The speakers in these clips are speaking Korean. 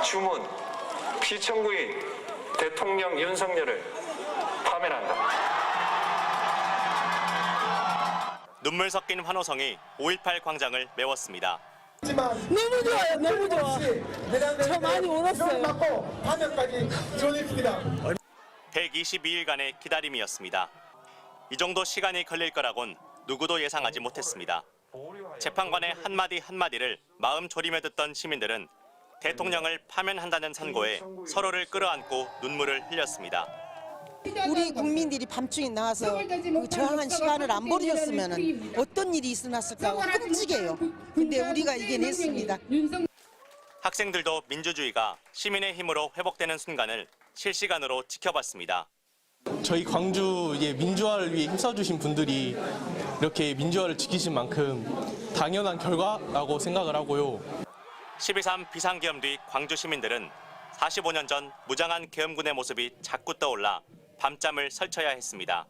주문, 피청구인 대통령 윤석열을 파면한다. 눈물 섞인 환호성이 5.18 광장을 메웠습니다. 너무 좋아요, 너무 좋아. 저 많이 울었어요. 122일간의 기다림이었습니다. 이 정도 시간이 걸릴 거라곤 누구도 예상하지 못했습니다. 재판관의 한마디 한마디를 마음 졸이며 듣던 시민들은 대통령을 파면한다는 선고에 서로를 끌어안고 눈물을 흘렸습니다. 우리 국민들이 밤중에 나와서 그 저항한 시간을 안 버려줬으면 어떤 일이 일어났을까 끔찍해요. 근데 우리가 이겨냈습니다. 학생들도 민주주의가 시민의 힘으로 회복되는 순간을 실시간으로 지켜봤습니다. 저희 광주 민주화를 위해 힘써주신 분들이 이렇게 민주화를 지키신 만큼 당연한 결과라고 생각을 하고요. 12.3 비상계엄 뒤 광주 시민들은 45년 전 무장한 계엄군의 모습이 자꾸 떠올라 밤잠을 설쳐야 했습니다.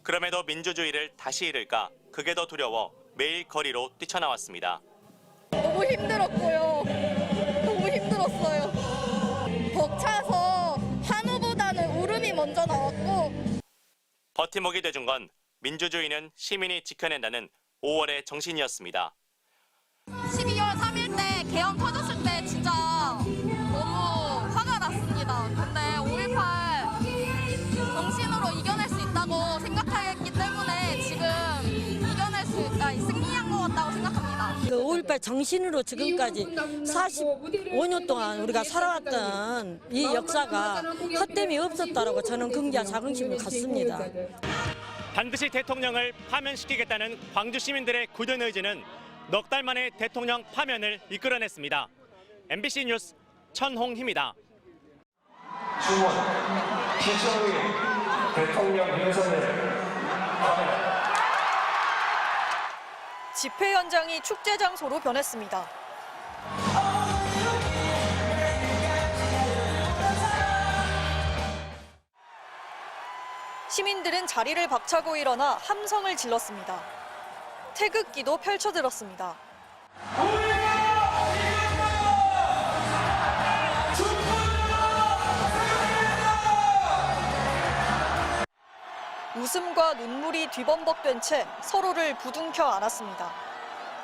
그럼에도 민주주의를 다시 잃을까 그게 더 두려워 매일 거리로 뛰쳐나왔습니다. 너무 힘들었고요. 너무 힘들었어요. 벅차서 환호보다는 울음이 먼저 나왔고. 버팀목이 돼준 건 민주주의는 시민이 지켜낸다는 5월의 정신이었습니다. 12월 3일 때 계엄 터졌을 때 진짜 너무 화가 났습니다. 근데 5.18 정신으로 이겨낼 수 있다고 생각했기 때문에 지금 이겨낼 수 있다, 승리한 것 같다고 생각합니다. 그 5.18 정신으로 지금까지 45년 동안 우리가 살아왔던 이 역사가 헛됨이 없었다라고 저는 긍지와 자긍심을 갖습니다. 반드시 대통령을 파면시키겠다는 광주 시민들의 굳은 의지는 넉 달 만에 대통령 파면을 이끌어냈습니다. MBC 뉴스 천홍희입니다. 주문, 피청구인 대통령 윤석열을 파면한다. 집회 현장이 축제 장소로 변했습니다. 시민들은 자리를 박차고 일어나 함성을 질렀습니다. 태극기도 펼쳐들었습니다. 웃음과 눈물이 뒤범벅된 채 서로를 부둥켜 안았습니다.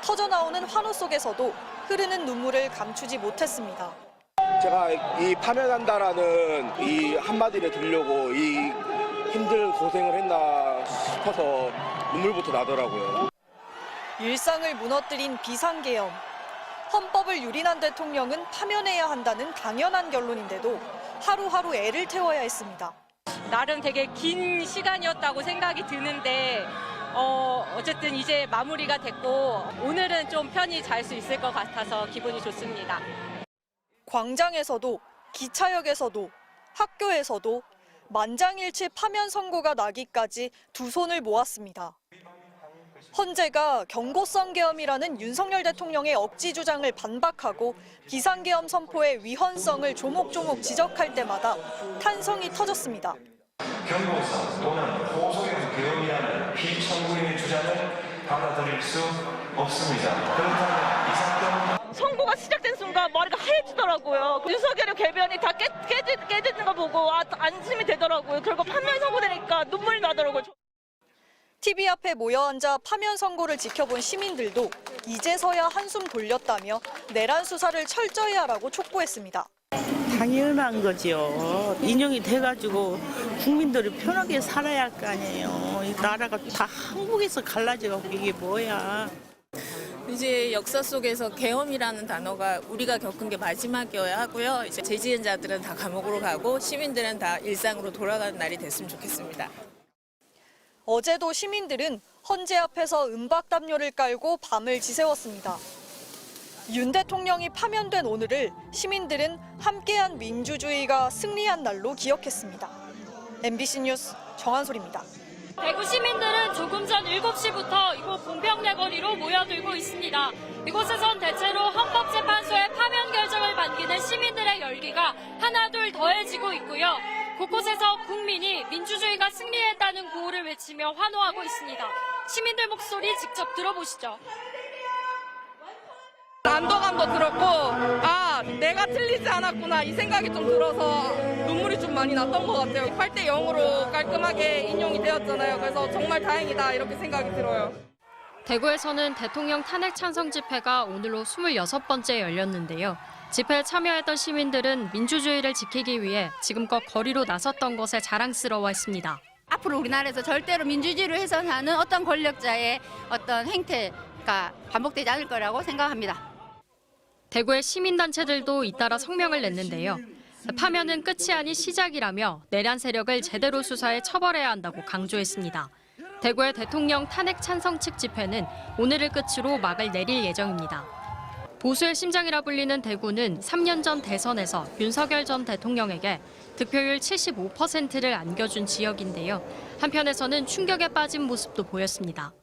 터져나오는 환호 속에서도 흐르는 눈물을 감추지 못했습니다. 제가 이 파면한다라는 이 한마디를 들으려고 이 힘든 고생을 했나 싶어서 눈물부터 나더라고요. 일상을 무너뜨린 비상계엄. 헌법을 유린한 대통령은 파면해야 한다는 당연한 결론인데도 하루하루 애를 태워야 했습니다. 나름 되게 긴 시간이었다고 생각이 드는데 어쨌든 이제 마무리가 됐고 오늘은 좀 편히 잘 수 있을 것 같아서 기분이 좋습니다. 광장에서도 기차역에서도 학교에서도 만장일치 파면 선고가 나기까지 두 손을 모았습니다. 헌재가 경고성 계엄이라는 윤석열 대통령의 억지 주장을 반박하고 비상계엄 선포의 위헌성을 조목조목 지적할 때마다 탄성이 터졌습니다. 경고성 또는 호소형 계엄이라는 피청구인의 주장을 받아들일 수 없습니다. 그렇다면 이 사건 선고가 시작된 순간 머리가 하얘지더라고요. 윤석열의 궤변이 다 깨지는 거 보고 안심이 되더라고요. 결국 파면 선고되니까 눈물이 나더라고요. TV 앞에 모여 앉아 파면 선고를 지켜본 시민들도 이제서야 한숨 돌렸다며 내란 수사를 철저히 하라고 촉구했습니다. 당연한 거죠. 인용이 돼가지고 국민들이 편하게 살아야 할 거 아니에요. 이 나라가 다 한국에서 갈라져가고 이게 뭐야. 이제 역사 속에서 계엄이라는 단어가 우리가 겪은 게 마지막이어야 하고요. 이제 재지은자들은 다 감옥으로 가고 시민들은 다 일상으로 돌아가는 날이 됐으면 좋겠습니다. 어제도 시민들은 헌재 앞에서 은박담요를 깔고 밤을 지새웠습니다. 윤 대통령이 파면된 오늘을 시민들은 함께한 민주주의가 승리한 날로 기억했습니다. MBC 뉴스 정한솔입니다. 대구 시민들은 조금 전 7시부터 이곳 공평내 거리로 모여들고 있습니다. 이곳에선 대체로 헌법재판소의 파면 결정을 반기는 시민들의 열기가 하나둘 더해지고 있고요. 곳곳에서 국민이 민주주의가 승리했다는 구호를 외치며 환호하고 있습니다. 시민들 목소리 직접 들어보시죠. 안도감도 들었고 아 내가 틀리지 않았구나 이 생각이 좀 들어서 눈물이 좀 많이 났던 것 같아요. 8대 0으로 깔끔하게 인용이 되었잖아요. 그래서 정말 다행이다 이렇게 생각이 들어요. 대구에서는 대통령 탄핵 찬성 집회가 오늘로 26번째 열렸는데요. 집회에 참여했던 시민들은 민주주의를 지키기 위해 지금껏 거리로 나섰던 것에 자랑스러워했습니다. 앞으로 우리나라에서 절대로 민주주의를 훼손하는 어떤 권력자의 어떤 행태가 반복되지 않을 거라고 생각합니다. 대구의 시민단체들도 잇따라 성명을 냈는데요. 파면은 끝이 아닌 시작이라며 내란 세력을 제대로 수사해 처벌해야 한다고 강조했습니다. 대구의 대통령 탄핵 찬성 측 집회는 오늘을 끝으로 막을 내릴 예정입니다. 보수의 심장이라 불리는 대구는 3년 전 대선에서 윤석열 전 대통령에게 득표율 75%를 안겨준 지역인데요. 한편에서는 충격에 빠진 모습도 보였습니다.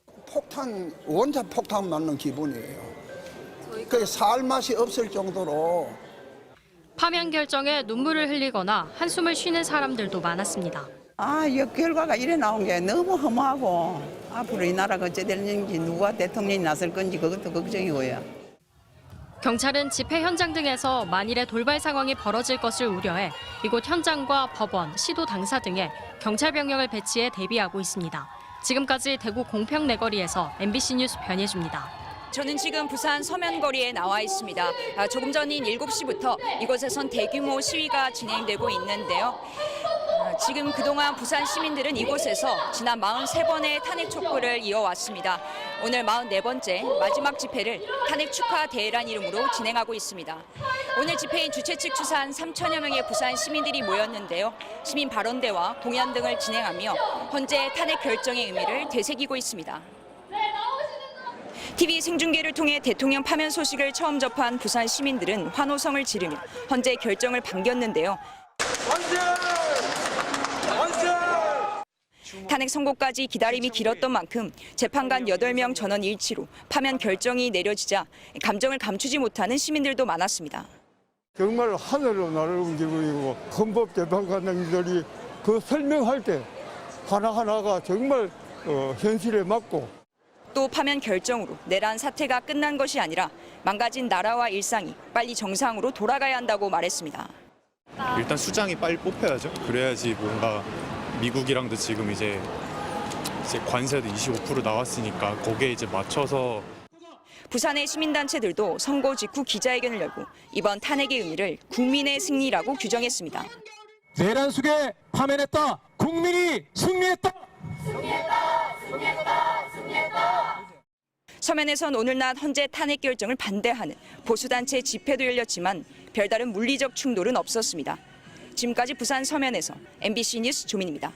원자 폭탄 맞는 기분이에요. 그 살 맛이 없을 정도로. 파면 결정에 눈물을 흘리거나 한숨을 쉬는 사람들도 많았습니다. 이 결과가 이래 나온 게 너무 허무하고 앞으로 이 나라가 어찌 되는지 누가 대통령이 나설 건지 그것도 걱정이고요. 경찰은 집회 현장 등에서 만일의 돌발 상황이 벌어질 것을 우려해 이곳 현장과 법원, 시도 당사 등에 경찰 병력을 배치해 대비하고 있습니다. 지금까지 대구 공평내거리에서 MBC 뉴스 변예주입니다. 저는 지금 부산 서면거리에 나와 있습니다. 조금 전인 7시부터 이곳에선 대규모 시위가 진행되고 있는데요. 지금 그동안 부산 시민들은 이곳에서 지난 43번의 탄핵 촉구를 이어왔습니다. 오늘 44번째 마지막 집회를 탄핵 축하 대회란 이름으로 진행하고 있습니다. 오늘 집회인 주최 측 추산 3천여 명의 부산 시민들이 모였는데요. 시민 발언대와 공연 등을 진행하며 현재 탄핵 결정의 의미를 되새기고 있습니다. TV 생중계를 통해 대통령 파면 소식을 처음 접한 부산 시민들은 환호성을 지르며 현재 결정을 반겼는데요. 탄핵 선고까지 기다림이 길었던 만큼 재판관 8명 전원 일치로 파면 결정이 내려지자 감정을 감추지 못하는 시민들도 많았습니다. 정말 하늘로 날아온 기분이고 헌법재판관님들이 그 설명할 때 하나하나가 정말 현실에 맞고 또 파면 결정으로 내란 사태가 끝난 것이 아니라 망가진 나라와 일상이 빨리 정상으로 돌아가야 한다고 말했습니다. 일단 수장이 빨리 뽑혀야죠. 그래야지 뭔가 미국이랑도 지금 이제 관세도 25% 나왔으니까 거기에 이제 맞춰서 부산의 시민단체들도 선고 직후 기자회견을 열고 이번 탄핵의 의미를 국민의 승리라고 규정했습니다. 내란 속에 파면했다. 국민이 승리했다. 서면에선 오늘 낮 헌재 탄핵 결정을 반대하는 보수단체 집회도 열렸지만 별다른 물리적 충돌은 없었습니다. 지금까지 부산 서면에서 MBC 뉴스 조민입니다.